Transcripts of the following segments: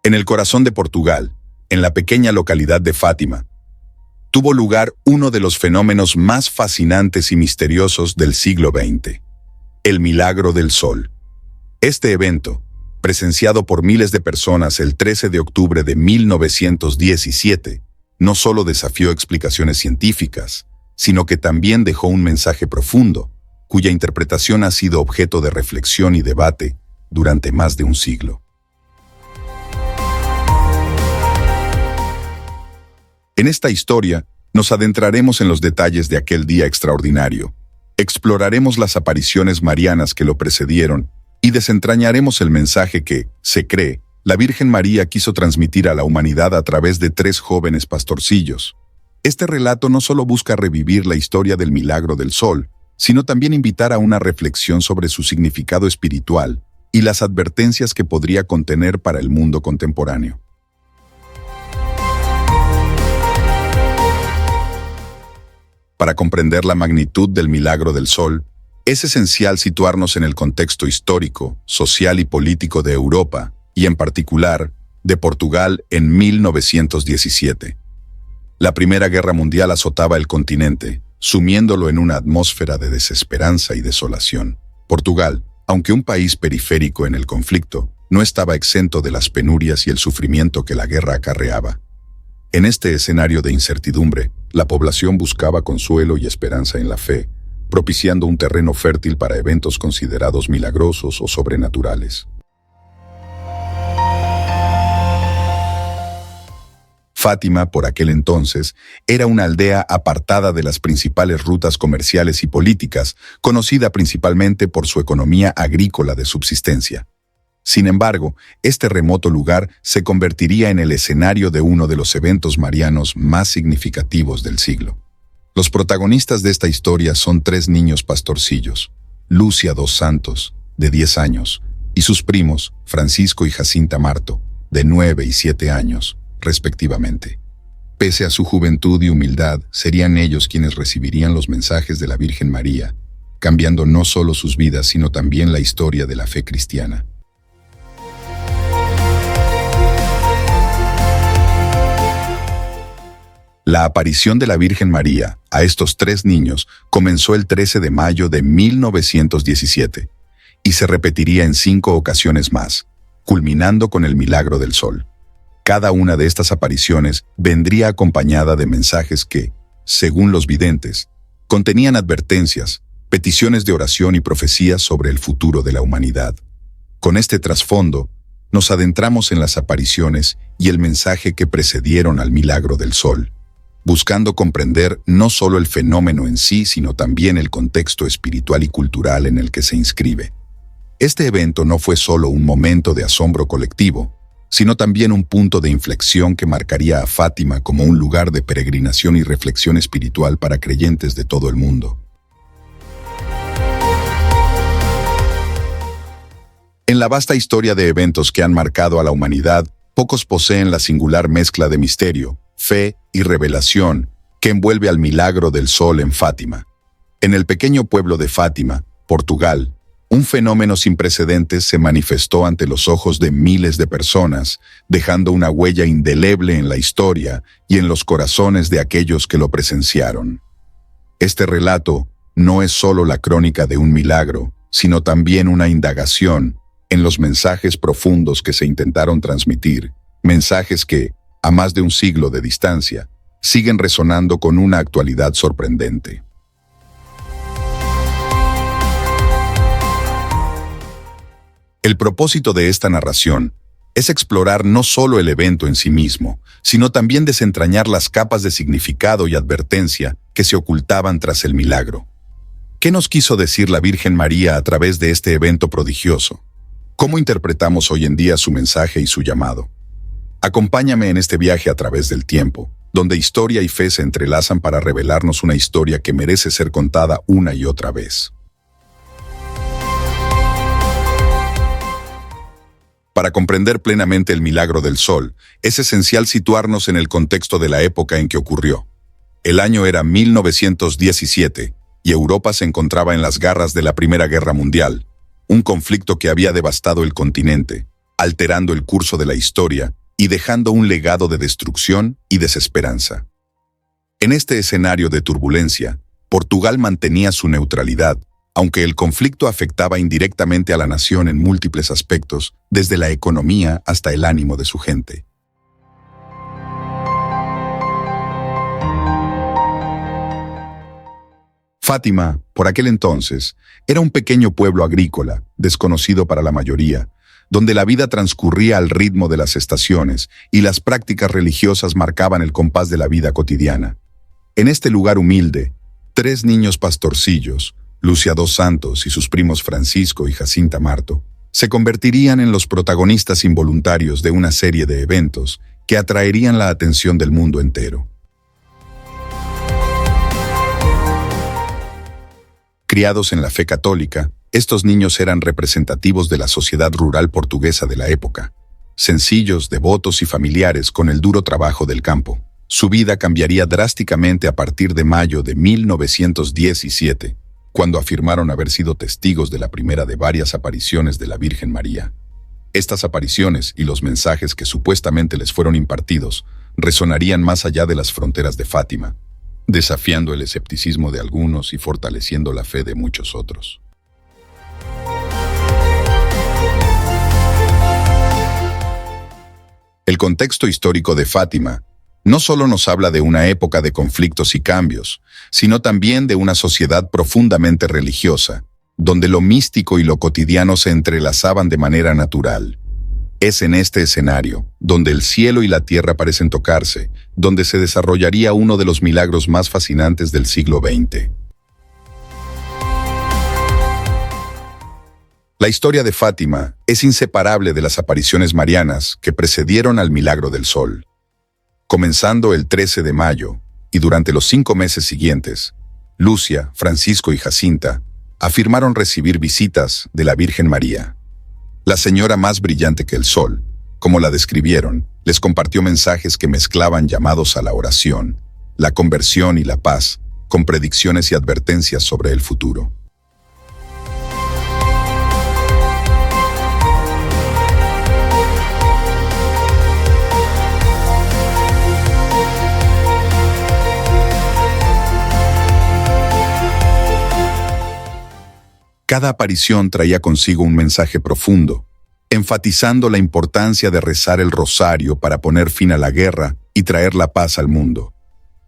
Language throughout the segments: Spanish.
En el corazón de Portugal, en la pequeña localidad de Fátima, tuvo lugar uno de los fenómenos más fascinantes y misteriosos del siglo XX, el milagro del sol. Este evento, presenciado por miles de personas el 13 de octubre de 1917, no solo desafió explicaciones científicas, sino que también dejó un mensaje profundo, cuya interpretación ha sido objeto de reflexión y debate durante más de un siglo. En esta historia, nos adentraremos en los detalles de aquel día extraordinario, exploraremos las apariciones marianas que lo precedieron y desentrañaremos el mensaje que, se cree, la Virgen María quiso transmitir a la humanidad a través de 3 jóvenes pastorcillos. Este relato no solo busca revivir la historia del milagro del sol, sino también invitar a una reflexión sobre su significado espiritual y las advertencias que podría contener para el mundo contemporáneo. Para comprender la magnitud del milagro del sol, es esencial situarnos en el contexto histórico, social y político de Europa, y en particular, de Portugal en 1917. La Primera Guerra Mundial azotaba el continente, sumiéndolo en una atmósfera de desesperanza y desolación. Portugal, aunque un país periférico en el conflicto, no estaba exento de las penurias y el sufrimiento que la guerra acarreaba. En este escenario de incertidumbre, la población buscaba consuelo y esperanza en la fe, propiciando un terreno fértil para eventos considerados milagrosos o sobrenaturales. Fátima, por aquel entonces, era una aldea apartada de las principales rutas comerciales y políticas, conocida principalmente por su economía agrícola de subsistencia. Sin embargo, este remoto lugar se convertiría en el escenario de uno de los eventos marianos más significativos del siglo. Los protagonistas de esta historia son 3 niños pastorcillos: Lúcia dos Santos, de 10 años, y sus primos, Francisco y Jacinta Marto, de 9 y 7 años, respectivamente. Pese a su juventud y humildad, serían ellos quienes recibirían los mensajes de la Virgen María, cambiando no solo sus vidas, sino también la historia de la fe cristiana. La aparición de la Virgen María a estos 3 niños comenzó el 13 de mayo de 1917 y se repetiría en 5 ocasiones más, culminando con el milagro del sol. Cada una de estas apariciones vendría acompañada de mensajes que, según los videntes, contenían advertencias, peticiones de oración y profecías sobre el futuro de la humanidad. Con este trasfondo, nos adentramos en las apariciones y el mensaje que precedieron al milagro del sol, buscando comprender no solo el fenómeno en sí, sino también el contexto espiritual y cultural en el que se inscribe. Este evento no fue solo un momento de asombro colectivo, sino también un punto de inflexión que marcaría a Fátima como un lugar de peregrinación y reflexión espiritual para creyentes de todo el mundo. En la vasta historia de eventos que han marcado a la humanidad, pocos poseen la singular mezcla de misterio, fe y revelación que envuelve al milagro del sol en Fátima. En el pequeño pueblo de Fátima, Portugal, un fenómeno sin precedentes se manifestó ante los ojos de miles de personas, dejando una huella indeleble en la historia y en los corazones de aquellos que lo presenciaron. Este relato no es solo la crónica de un milagro, sino también una indagación en los mensajes profundos que se intentaron transmitir, mensajes que, a más de un siglo de distancia, siguen resonando con una actualidad sorprendente. El propósito de esta narración es explorar no solo el evento en sí mismo, sino también desentrañar las capas de significado y advertencia que se ocultaban tras el milagro. ¿Qué nos quiso decir la Virgen María a través de este evento prodigioso? ¿Cómo interpretamos hoy en día su mensaje y su llamado? Acompáñame en este viaje a través del tiempo, donde historia y fe se entrelazan para revelarnos una historia que merece ser contada una y otra vez. Para comprender plenamente el milagro del sol, es esencial situarnos en el contexto de la época en que ocurrió. El año era 1917 y Europa se encontraba en las garras de la Primera Guerra Mundial, un conflicto que había devastado el continente, alterando el curso de la historia y dejando un legado de destrucción y desesperanza. En este escenario de turbulencia, Portugal mantenía su neutralidad, aunque el conflicto afectaba indirectamente a la nación en múltiples aspectos, desde la economía hasta el ánimo de su gente. Fátima, por aquel entonces, era un pequeño pueblo agrícola, desconocido para la mayoría, donde la vida transcurría al ritmo de las estaciones y las prácticas religiosas marcaban el compás de la vida cotidiana. En este lugar humilde, 3 niños pastorcillos, Lucia dos Santos y sus primos Francisco y Jacinta Marto, se convertirían en los protagonistas involuntarios de una serie de eventos que atraerían la atención del mundo entero. Criados en la fe católica, estos niños eran representativos de la sociedad rural portuguesa de la época, sencillos, devotos y familiares con el duro trabajo del campo. Su vida cambiaría drásticamente a partir de mayo de 1917, cuando afirmaron haber sido testigos de la primera de varias apariciones de la Virgen María. Estas apariciones y los mensajes que supuestamente les fueron impartidos resonarían más allá de las fronteras de Fátima, desafiando el escepticismo de algunos y fortaleciendo la fe de muchos otros. El contexto histórico de Fátima no solo nos habla de una época de conflictos y cambios, sino también de una sociedad profundamente religiosa, donde lo místico y lo cotidiano se entrelazaban de manera natural. Es en este escenario, donde el cielo y la tierra parecen tocarse, donde se desarrollaría uno de los milagros más fascinantes del siglo XX. La historia de Fátima es inseparable de las apariciones marianas que precedieron al milagro del sol. Comenzando el 13 de mayo, y durante los 5 meses siguientes, Lucia, Francisco y Jacinta afirmaron recibir visitas de la Virgen María. La señora más brillante que el sol, como la describieron, les compartió mensajes que mezclaban llamados a la oración, la conversión y la paz, con predicciones y advertencias sobre el futuro. Cada aparición traía consigo un mensaje profundo, enfatizando la importancia de rezar el rosario para poner fin a la guerra y traer la paz al mundo.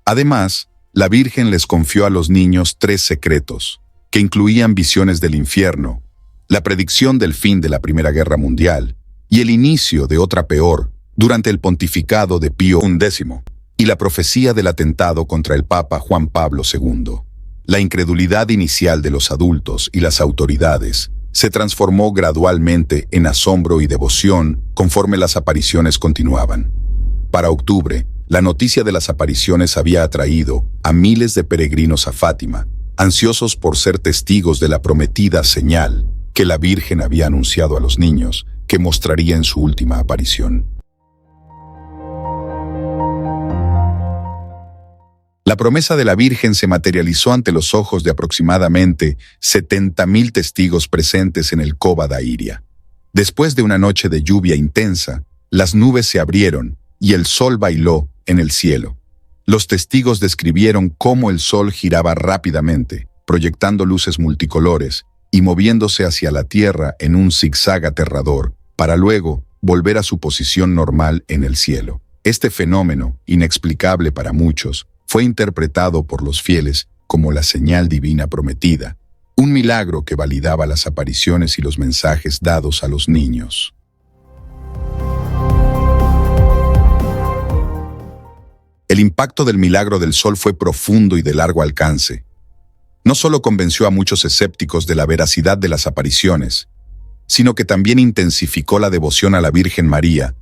Además, la Virgen les confió a los niños 3 secretos, que incluían visiones del infierno, la predicción del fin de la Primera Guerra Mundial y el inicio de otra peor durante el pontificado de Pío XI, y la profecía del atentado contra el Papa Juan Pablo II. La incredulidad inicial de los adultos y las autoridades se transformó gradualmente en asombro y devoción conforme las apariciones continuaban. Para octubre, la noticia de las apariciones había atraído a miles de peregrinos a Fátima, ansiosos por ser testigos de la prometida señal que la Virgen había anunciado a los niños que mostraría en su última aparición. La promesa de la Virgen se materializó ante los ojos de aproximadamente 70.000 testigos presentes en el Cova da Iria. Después de una noche de lluvia intensa, las nubes se abrieron y el sol bailó en el cielo. Los testigos describieron cómo el sol giraba rápidamente, proyectando luces multicolores y moviéndose hacia la tierra en un zigzag aterrador, para luego volver a su posición normal en el cielo. Este fenómeno, inexplicable para muchos, fue interpretado por los fieles como la señal divina prometida, un milagro que validaba las apariciones y los mensajes dados a los niños. El impacto del milagro del sol fue profundo y de largo alcance. No solo convenció a muchos escépticos de la veracidad de las apariciones, sino que también intensificó la devoción a la Virgen María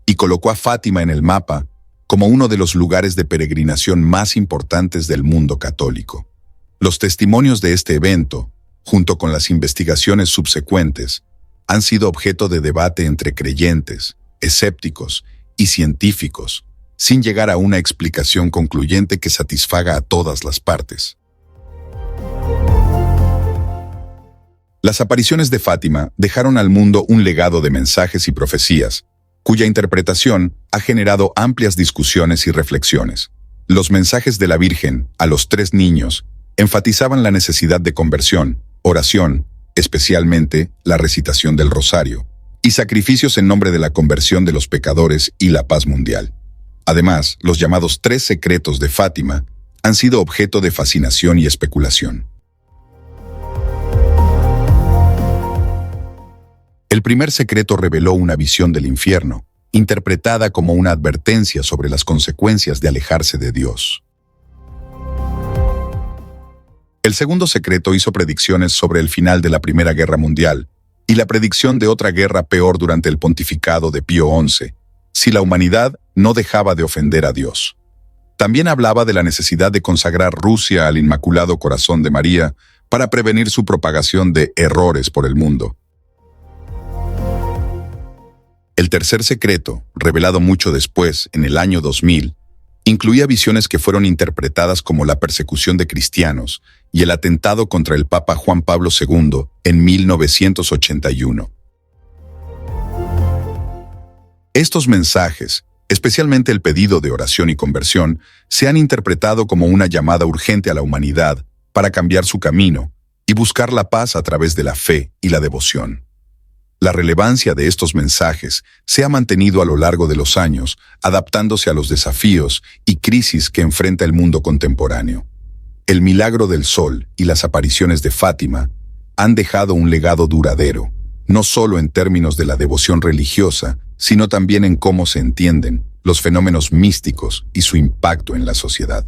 y colocó a Fátima en el mapa como uno de los lugares de peregrinación más importantes del mundo católico. Los testimonios de este evento, junto con las investigaciones subsecuentes, han sido objeto de debate entre creyentes, escépticos y científicos, sin llegar a una explicación concluyente que satisfaga a todas las partes. Las apariciones de Fátima dejaron al mundo un legado de mensajes y profecías, cuya interpretación ha generado amplias discusiones y reflexiones. Los mensajes de la Virgen a los tres niños enfatizaban la necesidad de conversión, oración, especialmente la recitación del rosario, y sacrificios en nombre de la conversión de los pecadores y la paz mundial. Además, los llamados tres secretos de Fátima han sido objeto de fascinación y especulación. El primer secreto reveló una visión del infierno, interpretada como una advertencia sobre las consecuencias de alejarse de Dios. El segundo secreto hizo predicciones sobre el final de la Primera Guerra Mundial y la predicción de otra guerra peor durante el pontificado de Pío XI, si la humanidad no dejaba de ofender a Dios. También hablaba de la necesidad de consagrar Rusia al Inmaculado Corazón de María para prevenir su propagación de errores por el mundo. El tercer secreto, revelado mucho después, en el año 2000, incluía visiones que fueron interpretadas como la persecución de cristianos y el atentado contra el Papa Juan Pablo II en 1981. Estos mensajes, especialmente el pedido de oración y conversión, se han interpretado como una llamada urgente a la humanidad para cambiar su camino y buscar la paz a través de la fe y la devoción. La relevancia de estos mensajes se ha mantenido a lo largo de los años, adaptándose a los desafíos y crisis que enfrenta el mundo contemporáneo. El milagro del sol y las apariciones de Fátima han dejado un legado duradero, no solo en términos de la devoción religiosa, sino también en cómo se entienden los fenómenos místicos y su impacto en la sociedad.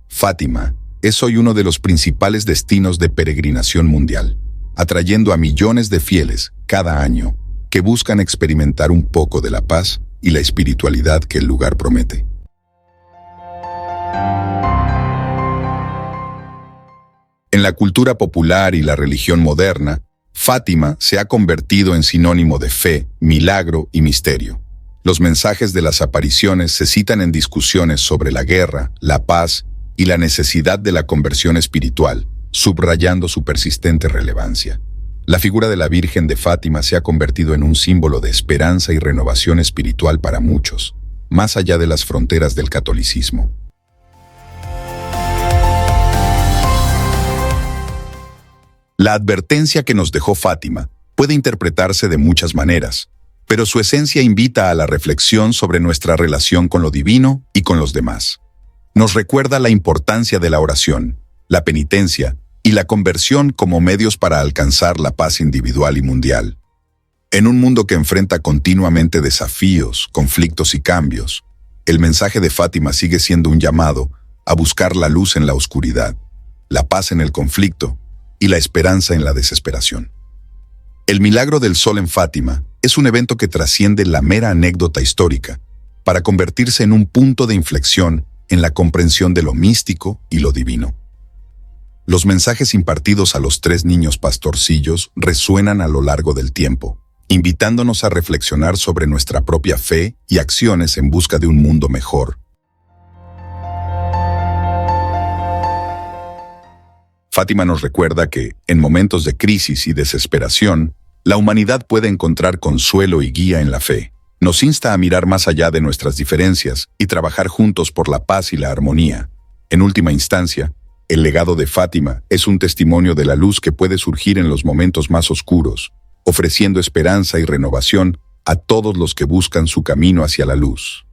Fátima es hoy uno de los principales destinos de peregrinación mundial, atrayendo a millones de fieles cada año que buscan experimentar un poco de la paz y la espiritualidad que el lugar promete. En la cultura popular y la religión moderna, Fátima se ha convertido en sinónimo de fe, milagro y misterio. Los mensajes de las apariciones se citan en discusiones sobre la guerra, la paz y la necesidad de la conversión espiritual, subrayando su persistente relevancia. La figura de la Virgen de Fátima se ha convertido en un símbolo de esperanza y renovación espiritual para muchos, más allá de las fronteras del catolicismo. La advertencia que nos dejó Fátima puede interpretarse de muchas maneras, pero su esencia invita a la reflexión sobre nuestra relación con lo divino y con los demás. Nos recuerda la importancia de la oración, la penitencia y la conversión como medios para alcanzar la paz individual y mundial. En un mundo que enfrenta continuamente desafíos, conflictos y cambios, el mensaje de Fátima sigue siendo un llamado a buscar la luz en la oscuridad, la paz en el conflicto y la esperanza en la desesperación. El milagro del sol en Fátima es un evento que trasciende la mera anécdota histórica para convertirse en un punto de inflexión en la comprensión de lo místico y lo divino. Los mensajes impartidos a los tres niños pastorcillos resuenan a lo largo del tiempo, invitándonos a reflexionar sobre nuestra propia fe y acciones en busca de un mundo mejor. Fátima nos recuerda que, en momentos de crisis y desesperación, la humanidad puede encontrar consuelo y guía en la fe. Nos insta a mirar más allá de nuestras diferencias y trabajar juntos por la paz y la armonía. En última instancia, el legado de Fátima es un testimonio de la luz que puede surgir en los momentos más oscuros, ofreciendo esperanza y renovación a todos los que buscan su camino hacia la luz.